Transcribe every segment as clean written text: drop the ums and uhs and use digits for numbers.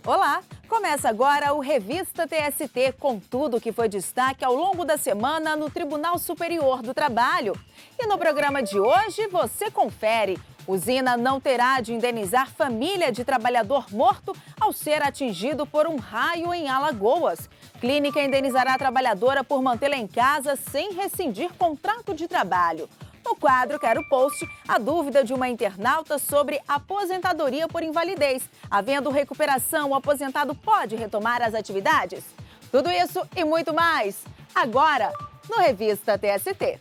Olá! Começa agora o Revista TST com tudo que foi destaque ao longo da semana no Tribunal Superior do Trabalho. E no programa de hoje você confere. Usina não terá de indenizar família de trabalhador morto ao ser atingido por um raio em Alagoas. Clínica indenizará a trabalhadora por mantê-la em casa sem rescindir contrato de trabalho. No quadro Quero Post, a dúvida de uma internauta sobre aposentadoria por invalidez. Havendo recuperação, o aposentado pode retomar as atividades? Tudo isso e muito mais, agora no Revista TST.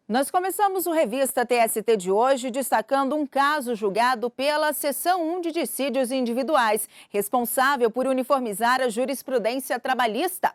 Nós começamos o Revista TST de hoje destacando um caso julgado pela Seção 1 de Dissídios Individuais, responsável por uniformizar a jurisprudência trabalhista.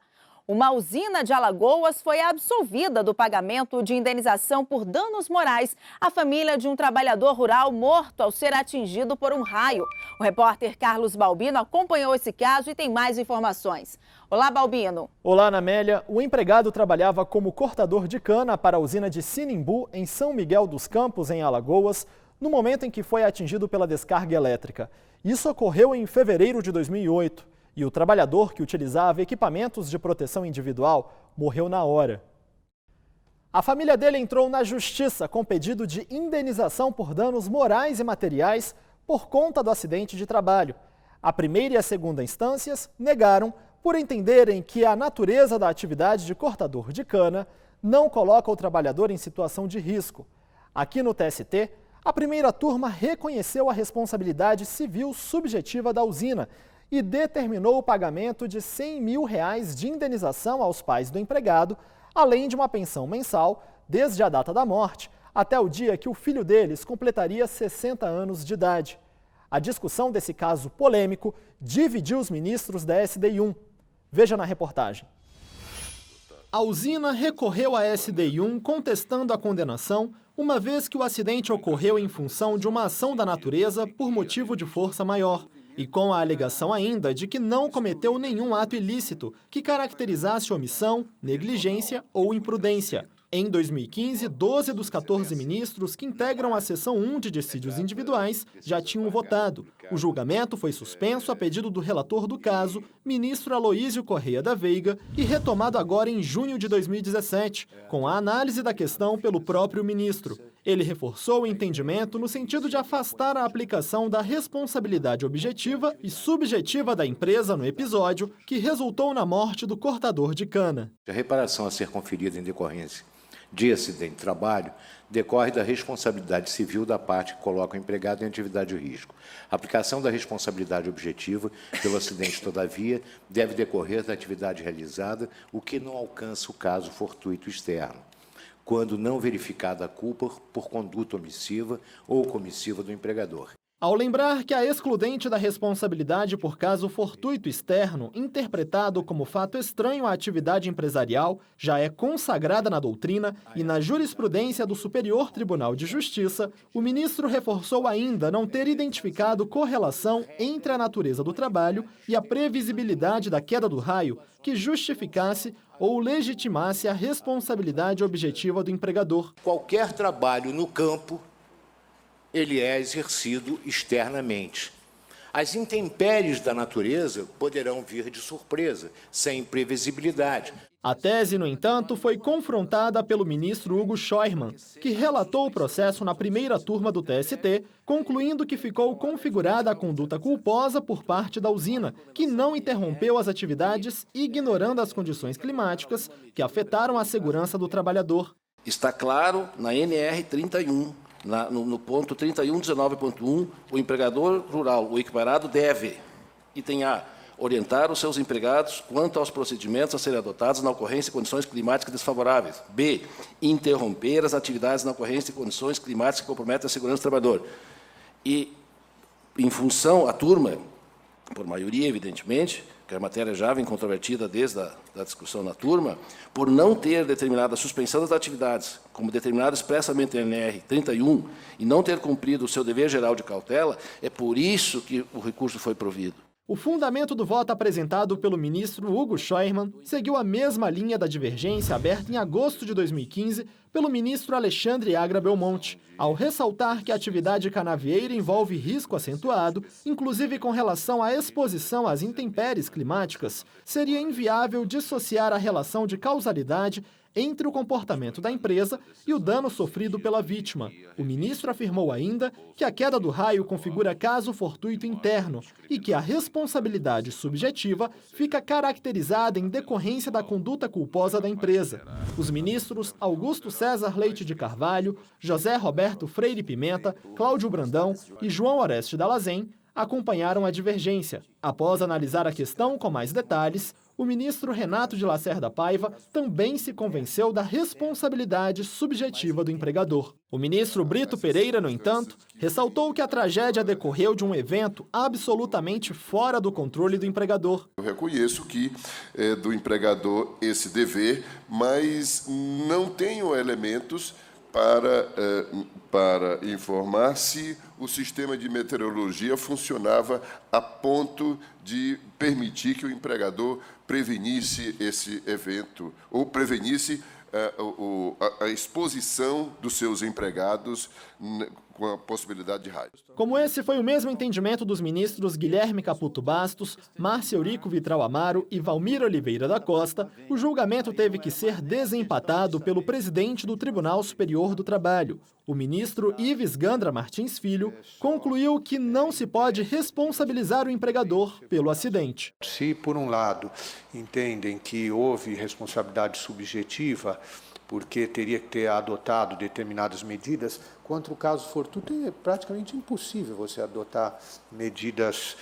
Uma usina de Alagoas foi absolvida do pagamento de indenização por danos morais à família de um trabalhador rural morto ao ser atingido por um raio. O repórter Carlos Balbino acompanhou esse caso e tem mais informações. Olá, Balbino. Olá, Anamélia. O empregado trabalhava como cortador de cana para a usina de Sinimbu, em São Miguel dos Campos, em Alagoas, no momento em que foi atingido pela descarga elétrica. Isso ocorreu em fevereiro de 2008. E o trabalhador, que utilizava equipamentos de proteção individual, morreu na hora. A família dele entrou na justiça com pedido de indenização por danos morais e materiais por conta do acidente de trabalho. A primeira e a segunda instâncias negaram por entenderem que a natureza da atividade de cortador de cana não coloca o trabalhador em situação de risco. Aqui no TST, a primeira turma reconheceu a responsabilidade civil subjetiva da usina e determinou o pagamento de R$100 mil de indenização aos pais do empregado, além de uma pensão mensal, desde a data da morte até o dia que o filho deles completaria 60 anos de idade. A discussão desse caso polêmico dividiu os ministros da SDI1. Veja na reportagem. A usina recorreu à SDI1 contestando a condenação, uma vez que o acidente ocorreu em função de uma ação da natureza por motivo de força maior. E com a alegação ainda de que não cometeu nenhum ato ilícito que caracterizasse omissão, negligência ou imprudência. Em 2015, 12 dos 14 ministros que integram a Seção 1 de Dissídios Individuais já tinham votado. O julgamento foi suspenso a pedido do relator do caso, ministro Aloísio Correia da Veiga, e retomado agora em junho de 2017, com a análise da questão pelo próprio ministro. Ele reforçou o entendimento no sentido de afastar a aplicação da responsabilidade objetiva e subjetiva da empresa no episódio que resultou na morte do cortador de cana. A reparação a ser conferida em decorrência de acidente de trabalho decorre da responsabilidade civil da parte que coloca o empregado em atividade de risco. A aplicação da responsabilidade objetiva pelo acidente, todavia, deve decorrer da atividade realizada, o que não alcança o caso fortuito externo, quando não verificada a culpa por conduta omissiva ou comissiva do empregador. Ao lembrar que a excludente da responsabilidade por caso fortuito externo, interpretado como fato estranho à atividade empresarial, já é consagrada na doutrina e na jurisprudência do Superior Tribunal de Justiça, o ministro reforçou ainda não ter identificado correlação entre a natureza do trabalho e a previsibilidade da queda do raio que justificasse ou legitimasse a responsabilidade objetiva do empregador. Qualquer trabalho no campo, ele é exercido externamente. As intempéries da natureza poderão vir de surpresa, sem previsibilidade. A tese, no entanto, foi confrontada pelo ministro Hugo Scheuermann, que relatou o processo na primeira turma do TST, concluindo que ficou configurada a conduta culposa por parte da usina, que não interrompeu as atividades, ignorando as condições climáticas que afetaram a segurança do trabalhador. Está claro na NR 31, no ponto 3119.1, o empregador rural, o equiparado, deve, item A, orientar os seus empregados quanto aos procedimentos a serem adotados na ocorrência de condições climáticas desfavoráveis. B, interromper as atividades na ocorrência de condições climáticas que comprometem a segurança do trabalhador. E, em função, a turma, por maioria, evidentemente, que a matéria já vem controvertida desde a discussão na turma, por não ter determinado a suspensão das atividades, como determinado expressamente em NR 31, e não ter cumprido o seu dever geral de cautela, é por isso que o recurso foi provido. O fundamento do voto apresentado pelo ministro Hugo Scheuermann seguiu a mesma linha da divergência aberta em agosto de 2015 pelo ministro Alexandre Agra Belmonte, ao ressaltar que a atividade canavieira envolve risco acentuado, inclusive com relação à exposição às intempéries climáticas, seria inviável dissociar a relação de causalidade entre o comportamento da empresa e o dano sofrido pela vítima. O ministro afirmou ainda que a queda do raio configura caso fortuito interno e que a responsabilidade subjetiva fica caracterizada em decorrência da conduta culposa da empresa. Os ministros Augusto César Leite de Carvalho, José Roberto Freire Pimenta, Cláudio Brandão e João Oreste Dallazen acompanharam a divergência. Após analisar a questão com mais detalhes, o ministro Renato de Lacerda Paiva também se convenceu da responsabilidade subjetiva do empregador. O ministro Brito Pereira, no entanto, ressaltou que a tragédia decorreu de um evento absolutamente fora do controle do empregador. Eu reconheço que é do empregador esse dever, mas não tenho elementos para informar se o sistema de meteorologia funcionava a ponto de permitir que o empregador prevenisse esse evento ou prevenisse a exposição dos seus empregados com a possibilidade de raio. Como esse foi o mesmo entendimento dos ministros Guilherme Caputo Bastos, Márcia Eurico Vitral Amaro e Valmir Oliveira da Costa, o julgamento teve que ser desempatado pelo presidente do Tribunal Superior do Trabalho. O ministro Ives Gandra Martins Filho concluiu que não se pode responsabilizar o empregador pelo acidente. Se, por um lado, entendem que houve responsabilidade subjetiva, porque teria que ter adotado determinadas medidas, quanto o caso fortuito, é praticamente impossível você adotar medidas.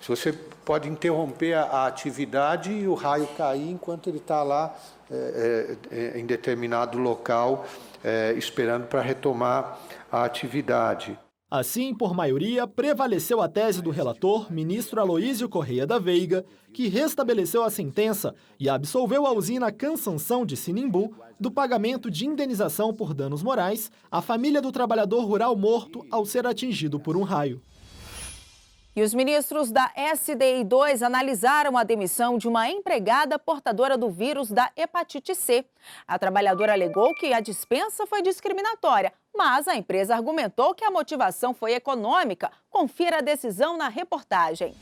Se você pode interromper a atividade e o raio cair enquanto ele está lá em determinado local, esperando para retomar a atividade. Assim, por maioria, prevaleceu a tese do relator, ministro Aloísio Correia da Veiga, que restabeleceu a sentença e absolveu a usina Cansanção de Sinimbu do pagamento de indenização por danos morais à família do trabalhador rural morto ao ser atingido por um raio. E os ministros da SDI2 analisaram a demissão de uma empregada portadora do vírus da hepatite C. A trabalhadora alegou que a dispensa foi discriminatória, mas a empresa argumentou que a motivação foi econômica. Confira a decisão na reportagem.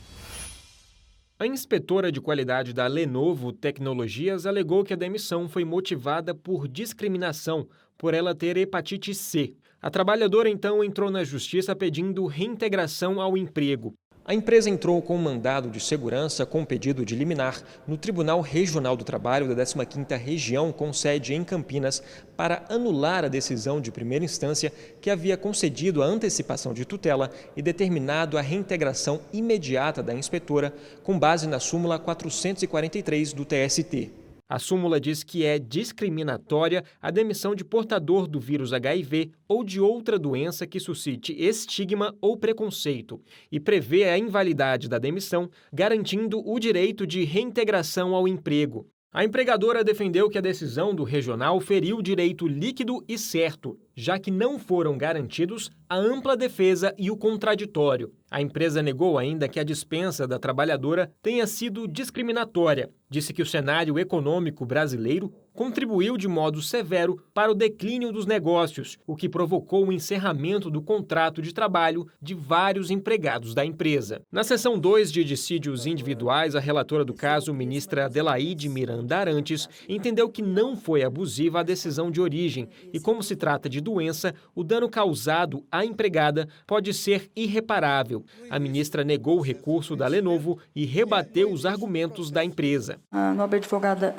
A inspetora de qualidade da Lenovo Tecnologias alegou que a demissão foi motivada por discriminação, por ela ter hepatite C. A trabalhadora então entrou na justiça pedindo reintegração ao emprego. A empresa entrou com um mandado de segurança com pedido de liminar no Tribunal Regional do Trabalho da 15ª Região, com sede em Campinas, para anular a decisão de primeira instância que havia concedido a antecipação de tutela e determinado a reintegração imediata da inspetora com base na súmula 443 do TST. A súmula diz que é discriminatória a demissão de portador do vírus HIV ou de outra doença que suscite estigma ou preconceito e prevê a invalidade da demissão, garantindo o direito de reintegração ao emprego. A empregadora defendeu que a decisão do regional feriu o direito líquido e certo, já que não foram garantidos a ampla defesa e o contraditório. A empresa negou ainda que a dispensa da trabalhadora tenha sido discriminatória. Disse que o cenário econômico brasileiro contribuiu de modo severo para o declínio dos negócios, o que provocou o encerramento do contrato de trabalho de vários empregados da empresa. Na seção 2 de dissídios individuais, a relatora do caso, ministra Adelaide Miranda Arantes, entendeu que não foi abusiva a decisão de origem e, como se trata de doença, o dano causado à empregada pode ser irreparável. A ministra negou o recurso da Lenovo e rebateu os argumentos da empresa. A nobre advogada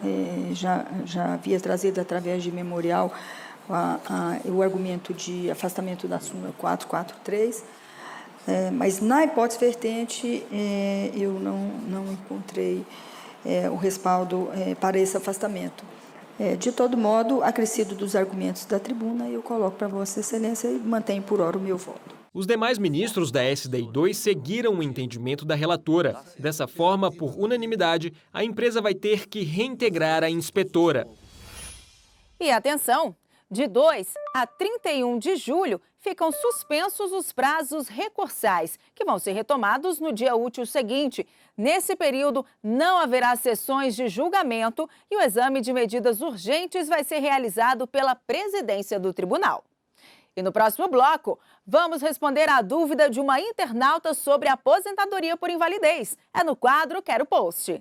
já havia trazido através de memorial o argumento de afastamento da súmula 443, mas na hipótese vertente eu não encontrei o respaldo para esse afastamento. De todo modo, acrescido dos argumentos da tribuna, eu coloco para Vossa Excelência e mantenho por hora o meu voto. Os demais ministros da SDI2 seguiram o entendimento da relatora. Dessa forma, por unanimidade, a empresa vai ter que reintegrar a inspetora. E atenção! De 2 a 31 de julho, ficam suspensos os prazos recursais, que vão ser retomados no dia útil seguinte. Nesse período, não haverá sessões de julgamento e o exame de medidas urgentes vai ser realizado pela presidência do tribunal. E no próximo bloco, vamos responder à dúvida de uma internauta sobre aposentadoria por invalidez. É no quadro Quero Post.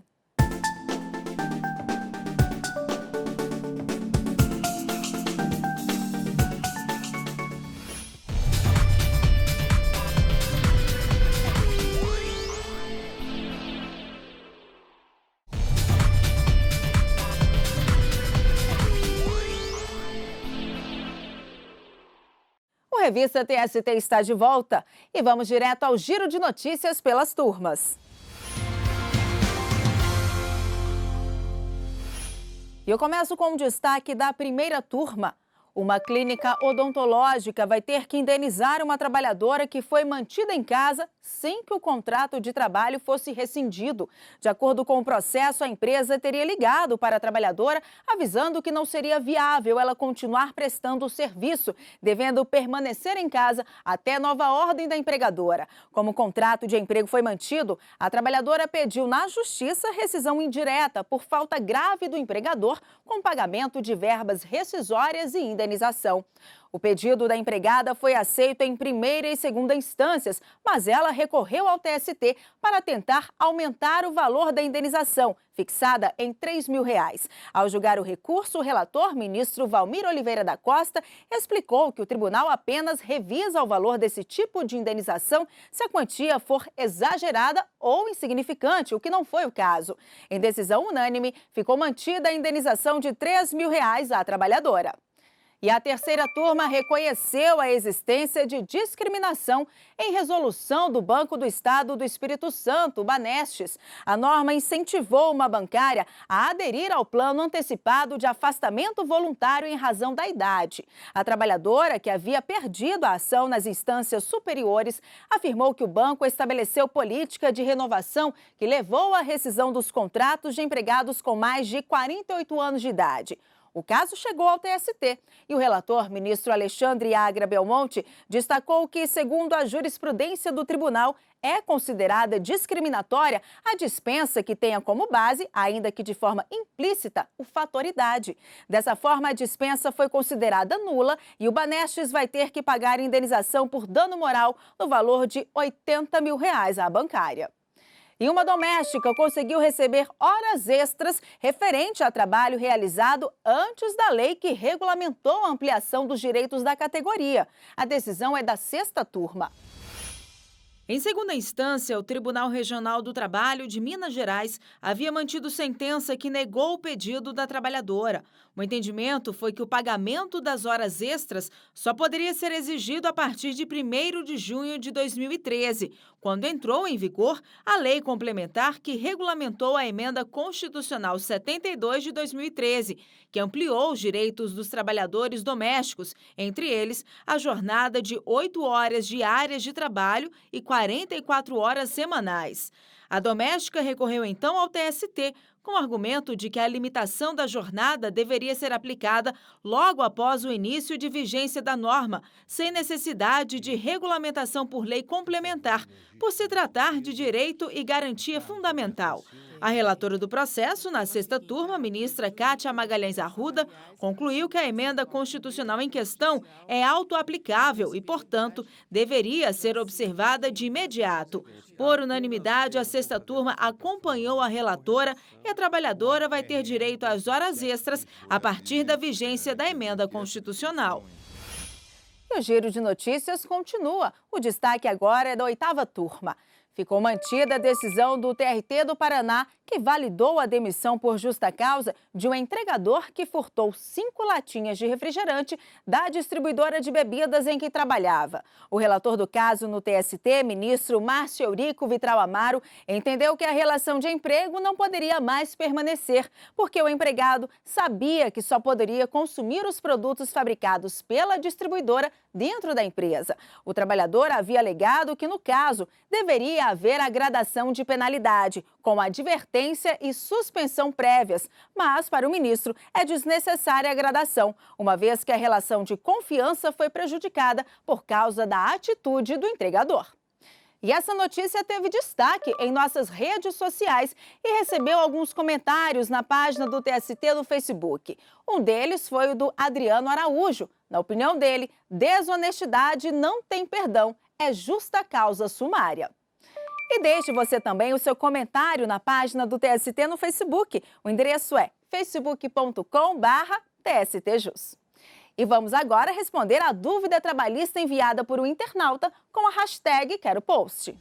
O Revista TST está de volta e vamos direto ao giro de notícias pelas turmas. E eu começo com um destaque da primeira turma. Uma clínica odontológica vai ter que indenizar uma trabalhadora que foi mantida em casa sem que o contrato de trabalho fosse rescindido. De acordo com o processo, a empresa teria ligado para a trabalhadora avisando que não seria viável ela continuar prestando o serviço, devendo permanecer em casa até nova ordem da empregadora. Como o contrato de emprego foi mantido, a trabalhadora pediu na justiça rescisão indireta por falta grave do empregador, com pagamento de verbas rescisórias e indenização. O pedido da empregada foi aceito em primeira e segunda instâncias, mas ela recorreu ao TST para tentar aumentar o valor da indenização, fixada em R$ 3.000. Ao julgar o recurso, o relator, ministro Valmir Oliveira da Costa, explicou que o tribunal apenas revisa o valor desse tipo de indenização se a quantia for exagerada ou insignificante, o que não foi o caso. Em decisão unânime, ficou mantida a indenização de R$ 3.000 à trabalhadora. E a terceira turma reconheceu a existência de discriminação em resolução do Banco do Estado do Espírito Santo, o Banestes. A norma incentivou uma bancária a aderir ao plano antecipado de afastamento voluntário em razão da idade. A trabalhadora, que havia perdido a ação nas instâncias superiores, afirmou que o banco estabeleceu política de renovação que levou à rescisão dos contratos de empregados com mais de 48 anos de idade. O caso chegou ao TST e o relator, ministro Alexandre Agra Belmonte, destacou que, segundo a jurisprudência do tribunal, é considerada discriminatória a dispensa que tenha como base, ainda que de forma implícita, o fator idade. Dessa forma, a dispensa foi considerada nula e o Banestes vai ter que pagar indenização por dano moral no valor de R$ 80.000 à bancária. E uma doméstica conseguiu receber horas extras referente a trabalho realizado antes da lei que regulamentou a ampliação dos direitos da categoria. A decisão é da sexta turma. Em segunda instância, o Tribunal Regional do Trabalho de Minas Gerais havia mantido sentença que negou o pedido da trabalhadora. O entendimento foi que o pagamento das horas extras só poderia ser exigido a partir de 1º de junho de 2013, quando entrou em vigor a lei complementar que regulamentou a Emenda Constitucional 72 de 2013, que ampliou os direitos dos trabalhadores domésticos, entre eles a jornada de 8 horas diárias de trabalho e 44 horas semanais. A doméstica recorreu então ao TST, com o argumento de que a limitação da jornada deveria ser aplicada logo após o início de vigência da norma, sem necessidade de regulamentação por lei complementar, por se tratar de direito e garantia fundamental. A relatora do processo, na sexta turma, a ministra Kátia Magalhães Arruda, concluiu que a emenda constitucional em questão é autoaplicável e, portanto, deveria ser observada de imediato. Por unanimidade, a sexta turma acompanhou a relatora e a trabalhadora vai ter direito às horas extras a partir da vigência da emenda constitucional. E o giro de notícias continua. O destaque agora é da oitava turma. Ficou mantida a decisão do TRT do Paraná, que validou a demissão por justa causa de um entregador que furtou 5 latinhas de refrigerante da distribuidora de bebidas em que trabalhava. O relator do caso no TST, ministro Márcio Eurico Vitral Amaro, entendeu que a relação de emprego não poderia mais permanecer, porque o empregado sabia que só poderia consumir os produtos fabricados pela distribuidora dentro da empresa. O trabalhador havia alegado que, no caso, deveria deveria haver a gradação de penalidade, com advertência e suspensão prévias. Mas, para o ministro, é desnecessária a gradação, uma vez que a relação de confiança foi prejudicada por causa da atitude do entregador. E essa notícia teve destaque em nossas redes sociais e recebeu alguns comentários na página do TST no Facebook. Um deles foi o do Adriano Araújo. Na opinião dele, desonestidade não tem perdão, é justa causa sumária. E deixe você também o seu comentário na página do TST no Facebook. O endereço é facebook.com/TSTJus. E vamos agora responder a dúvida trabalhista enviada por um internauta com a hashtag Quero Post.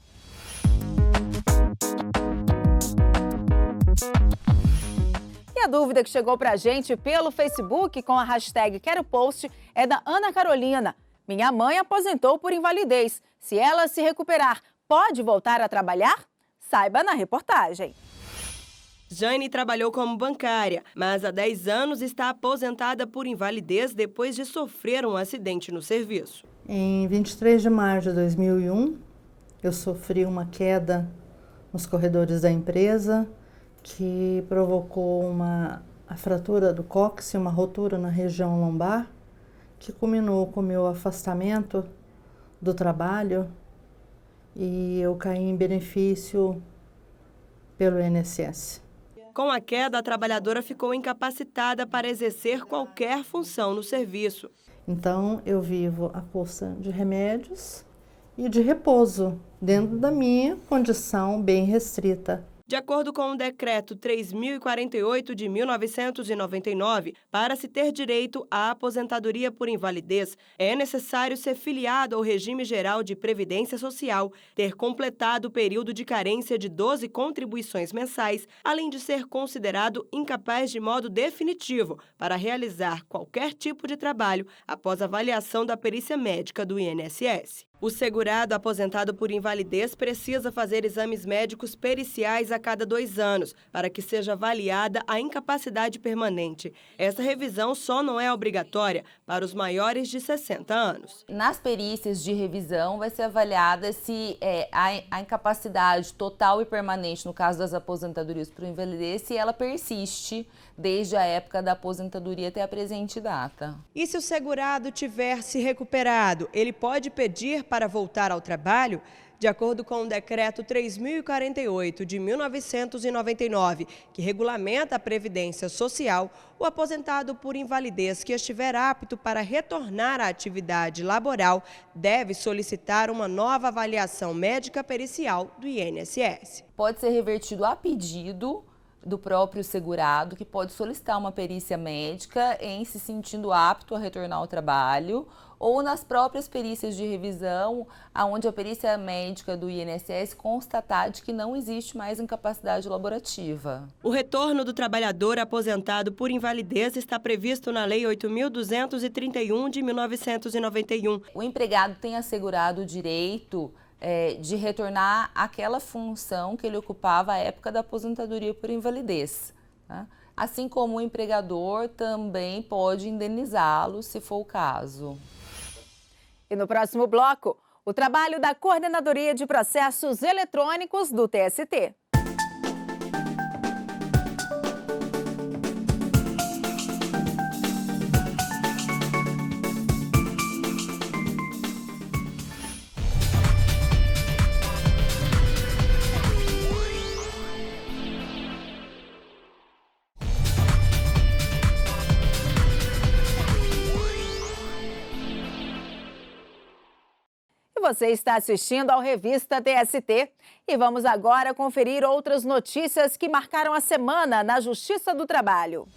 E a dúvida que chegou para a gente pelo Facebook com a hashtag Quero Post é da Ana Carolina. Minha mãe aposentou por invalidez. Se ela se recuperar, pode voltar a trabalhar? Saiba na reportagem. Jane trabalhou como bancária, mas há 10 anos está aposentada por invalidez depois de sofrer um acidente no serviço. Em 23 de maio de 2001, eu sofri uma queda nos corredores da empresa que provocou a fratura do cóccix, uma rotura na região lombar, que culminou com o meu afastamento do trabalho e eu caí em benefício pelo INSS. Com a queda, a trabalhadora ficou incapacitada para exercer qualquer função no serviço. Então, eu vivo à custa de remédios e de repouso, dentro da minha condição bem restrita. De acordo com o Decreto 3.048 de 1999, para se ter direito à aposentadoria por invalidez, é necessário ser filiado ao Regime Geral de Previdência Social, ter completado o período de carência de 12 contribuições mensais, além de ser considerado incapaz de modo definitivo para realizar qualquer tipo de trabalho após avaliação da perícia médica do INSS. O segurado aposentado por invalidez precisa fazer exames médicos periciais a cada 2 anos, para que seja avaliada a incapacidade permanente. Essa revisão só não é obrigatória para os maiores de 60 anos. Nas perícias de revisão vai ser avaliada se a incapacidade total e permanente, no caso das aposentadorias por invalidez, se ela persiste desde a época da aposentadoria até a presente data. E se o segurado tiver se recuperado, ele pode pedir para voltar ao trabalho? De acordo com o Decreto 3.048 de 1999, que regulamenta a Previdência Social, o aposentado por invalidez que estiver apto para retornar à atividade laboral deve solicitar uma nova avaliação médica pericial do INSS. Pode ser revertido a pedido do próprio segurado, que pode solicitar uma perícia médica em se sentindo apto a retornar ao trabalho, ou nas próprias perícias de revisão, onde a perícia médica do INSS constatar de que não existe mais incapacidade laborativa. O retorno do trabalhador aposentado por invalidez está previsto na Lei 8.231 de 1991. O empregado tem assegurado o direito de retornar àquela função que ele ocupava à época da aposentadoria por invalidez, tá? Assim como o empregador também pode indenizá-lo, se for o caso. E no próximo bloco, o trabalho da Coordenadoria de Processos Eletrônicos do TST. Você está assistindo ao Revista TST e vamos agora conferir outras notícias que marcaram a semana na Justiça do Trabalho.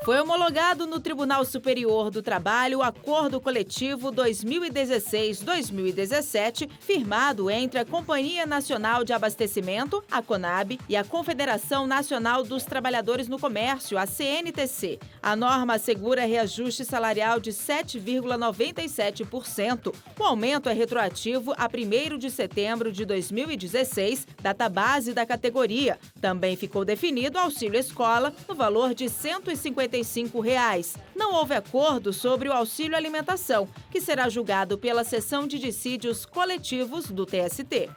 Foi homologado no Tribunal Superior do Trabalho o Acordo Coletivo 2016-2017, firmado entre a Companhia Nacional de Abastecimento, a CONAB, e a Confederação Nacional dos Trabalhadores no Comércio, a CNTC. A norma assegura reajuste salarial de 7,97%. O aumento é retroativo a 1º de setembro de 2016, data base da categoria. Também ficou definido auxílio escola no valor de R$ 155. Não houve acordo sobre o auxílio alimentação, que será julgado pela Seção de Dissídios Coletivos do TST.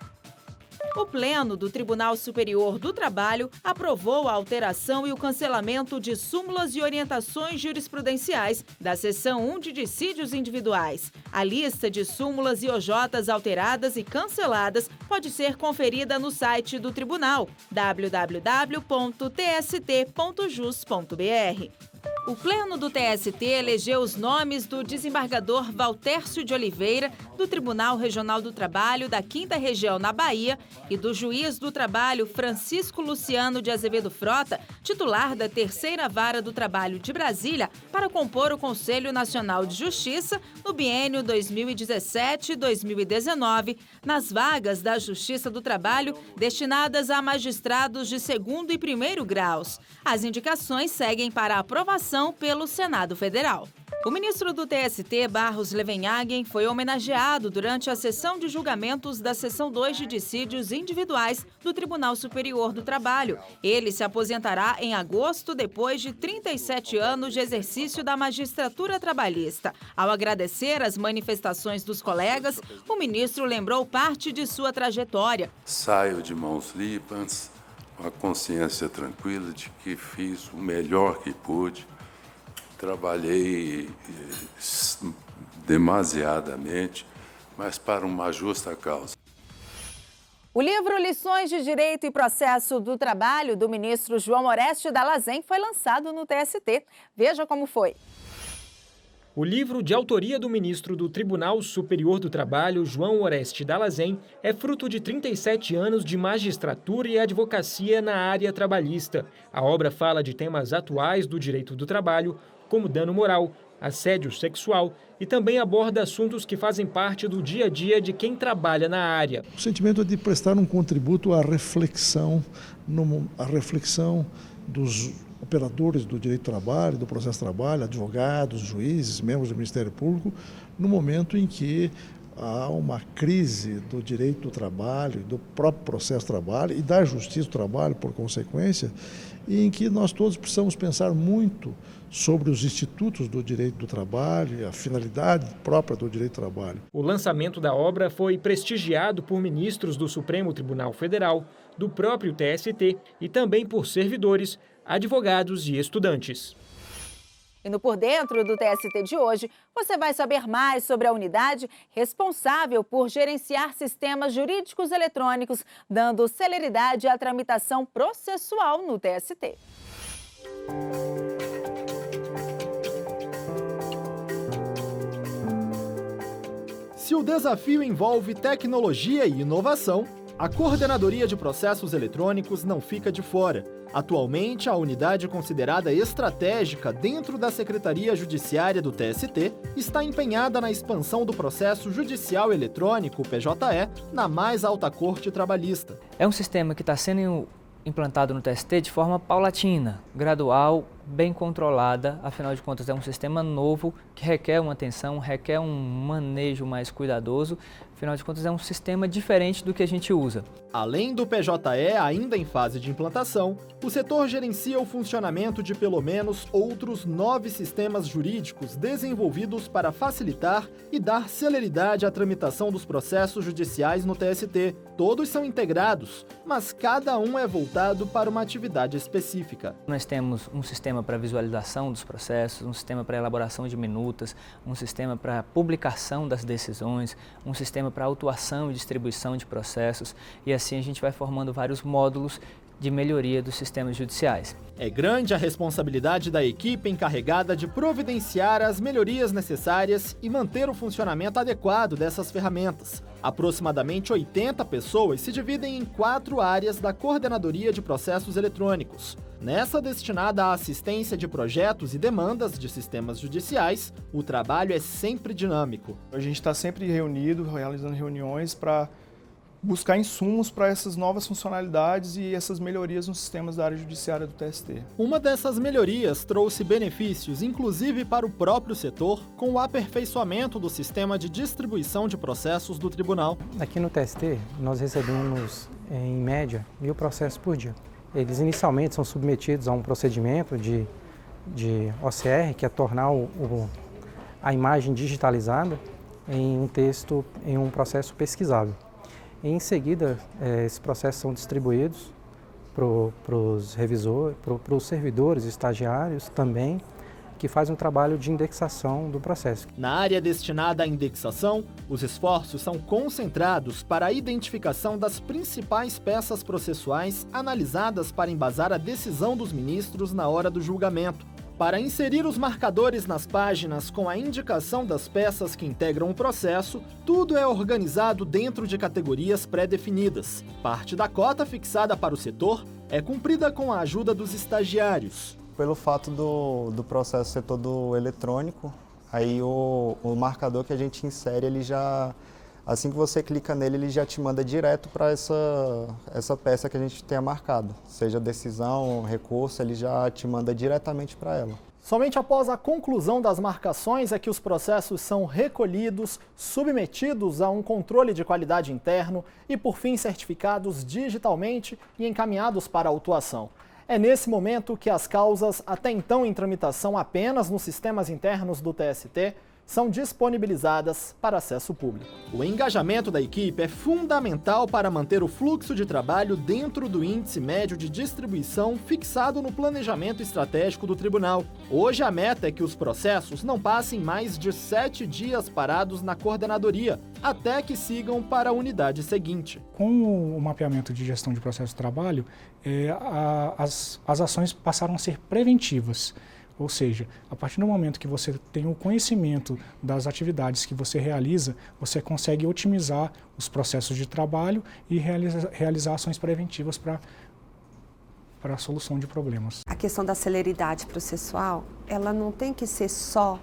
O Pleno do Tribunal Superior do Trabalho aprovou a alteração e o cancelamento de súmulas e orientações jurisprudenciais da seção 1 de dissídios individuais. A lista de súmulas e OJs alteradas e canceladas pode ser conferida no site do tribunal, www.tst.jus.br. O Pleno do TST elegeu os nomes do desembargador Valtércio de Oliveira, do Tribunal Regional do Trabalho da 5ª Região na Bahia, e do juiz do trabalho Francisco Luciano de Azevedo Frota, titular da 3ª Vara do Trabalho de Brasília, para compor o Conselho Nacional de Justiça no biênio 2017-2019, nas vagas da Justiça do Trabalho destinadas a magistrados de 2º e 1º graus. As indicações seguem para aprovação pelo Senado Federal. O ministro do TST, Barros Levenhagen, foi homenageado durante a sessão de julgamentos da Seção 2 de dissídios individuais do Tribunal Superior do Trabalho. Ele se aposentará em agosto, depois de 37 anos de exercício da magistratura trabalhista. Ao agradecer as manifestações dos colegas, o ministro lembrou parte de sua trajetória. Saio de mãos limpas, com a consciência tranquila de que fiz o melhor que pude. Trabalhei demasiadamente, mas para uma justa causa. O livro Lições de Direito e Processo do Trabalho, do ministro João Oreste Dallazen, foi lançado no TST. Veja como foi. O livro, de autoria do ministro do Tribunal Superior do Trabalho, João Oreste Dallazen, é fruto de 37 anos de magistratura e advocacia na área trabalhista. A obra fala de temas atuais do direito do trabalho, como dano moral, assédio sexual, e também aborda assuntos que fazem parte do dia a dia de quem trabalha na área. O sentimento é de prestar um contributo à reflexão dos operadores do direito do trabalho, do processo de trabalho, advogados, juízes, membros do Ministério Público, no momento em que há uma crise do direito do trabalho, do próprio processo de trabalho e da justiça do trabalho, por consequência, e em que nós todos precisamos pensar muito sobre os institutos do direito do trabalho e a finalidade própria do direito do trabalho. O lançamento da obra foi prestigiado por ministros do Supremo Tribunal Federal, do próprio TST e também por servidores, advogados e estudantes. E no Por Dentro do TST de hoje, você vai saber mais sobre a unidade responsável por gerenciar sistemas jurídicos eletrônicos, dando celeridade à tramitação processual no TST. Se o desafio envolve tecnologia e inovação, a Coordenadoria de Processos Eletrônicos não fica de fora. Atualmente, a unidade considerada estratégica dentro da Secretaria Judiciária do TST está empenhada na expansão do processo judicial eletrônico, PJE, na mais alta corte trabalhista. É um sistema que está sendo implantado no TST de forma paulatina, gradual, bem controlada. Afinal de contas, é um sistema novo que requer uma atenção, requer um manejo mais cuidadoso. Afinal de contas, é um sistema diferente do que a gente usa. Além do PJE ainda em fase de implantação, o setor gerencia o funcionamento de pelo menos outros 9 sistemas jurídicos desenvolvidos para facilitar e dar celeridade à tramitação dos processos judiciais no TST. Todos são integrados, mas cada um é voltado para uma atividade específica. Nós temos um sistema para visualização dos processos, um sistema para elaboração de minutas, um sistema para publicação das decisões, um sistema para autuação e distribuição de processos, e assim a gente vai formando vários módulos de melhoria dos sistemas judiciais. É grande a responsabilidade da equipe encarregada de providenciar as melhorias necessárias e manter o funcionamento adequado dessas ferramentas. Aproximadamente 80 pessoas se dividem em 4 áreas da Coordenadoria de Processos Eletrônicos. Nessa destinada à assistência de projetos e demandas de sistemas judiciais, o trabalho é sempre dinâmico. A gente está sempre reunido, realizando reuniões para buscar insumos para essas novas funcionalidades e essas melhorias nos sistemas da área judiciária do TST. Uma dessas melhorias trouxe benefícios, inclusive para o próprio setor, com o aperfeiçoamento do sistema de distribuição de processos do tribunal. Aqui no TST, nós recebemos, em média, 1000 processos por dia. Eles inicialmente são submetidos a um procedimento de OCR, que é tornar a imagem digitalizada em um texto, em um processo pesquisável. e em seguida esses processos são distribuídos para os revisores, para os servidores, estagiários também, que fazem um trabalho de indexação do processo. Na área destinada à indexação, os esforços são concentrados para a identificação das principais peças processuais analisadas para embasar a decisão dos ministros na hora do julgamento. Para inserir os marcadores nas páginas com a indicação das peças que integram o processo, tudo é organizado dentro de categorias pré-definidas. Parte da cota fixada para o setor é cumprida com a ajuda dos estagiários. Pelo fato do processo ser todo eletrônico, aí o marcador que a gente insere, ele já, assim que você clica nele, ele já te manda direto para essa peça que a gente tenha marcado. Seja decisão, recurso, ele já te manda diretamente para ela. Somente após a conclusão das marcações é que os processos são recolhidos, submetidos a um controle de qualidade interno e, por fim, certificados digitalmente e encaminhados para a autuação. É nesse momento que as causas, até então em tramitação apenas nos sistemas internos do TST, são disponibilizadas para acesso público. O engajamento da equipe é fundamental para manter o fluxo de trabalho dentro do índice médio de distribuição fixado no planejamento estratégico do tribunal. Hoje a meta é que os processos não passem mais de 7 dias parados na coordenadoria, até que sigam para a unidade seguinte. Com o mapeamento de gestão de processo de trabalho, as ações passaram a ser preventivas. Ou seja, a partir do momento que você tem o conhecimento das atividades que você realiza, você consegue otimizar os processos de trabalho e realizar ações preventivas para a solução de problemas. A questão da celeridade processual, ela não tem que ser só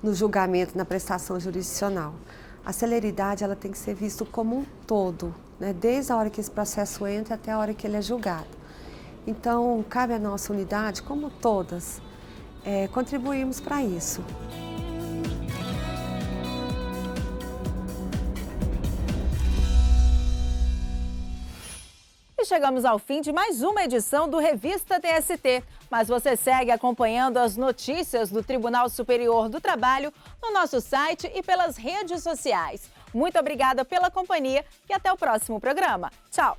no julgamento, na prestação jurisdicional. A celeridade ela tem que ser vista como um todo, né? Desde a hora que esse processo entra até a hora que ele é julgado. Então, cabe à nossa unidade, como todas, contribuímos para isso. E chegamos ao fim de mais uma edição do Revista TST. Mas você segue acompanhando as notícias do Tribunal Superior do Trabalho no nosso site e pelas redes sociais. Muito obrigada pela companhia e até o próximo programa. Tchau!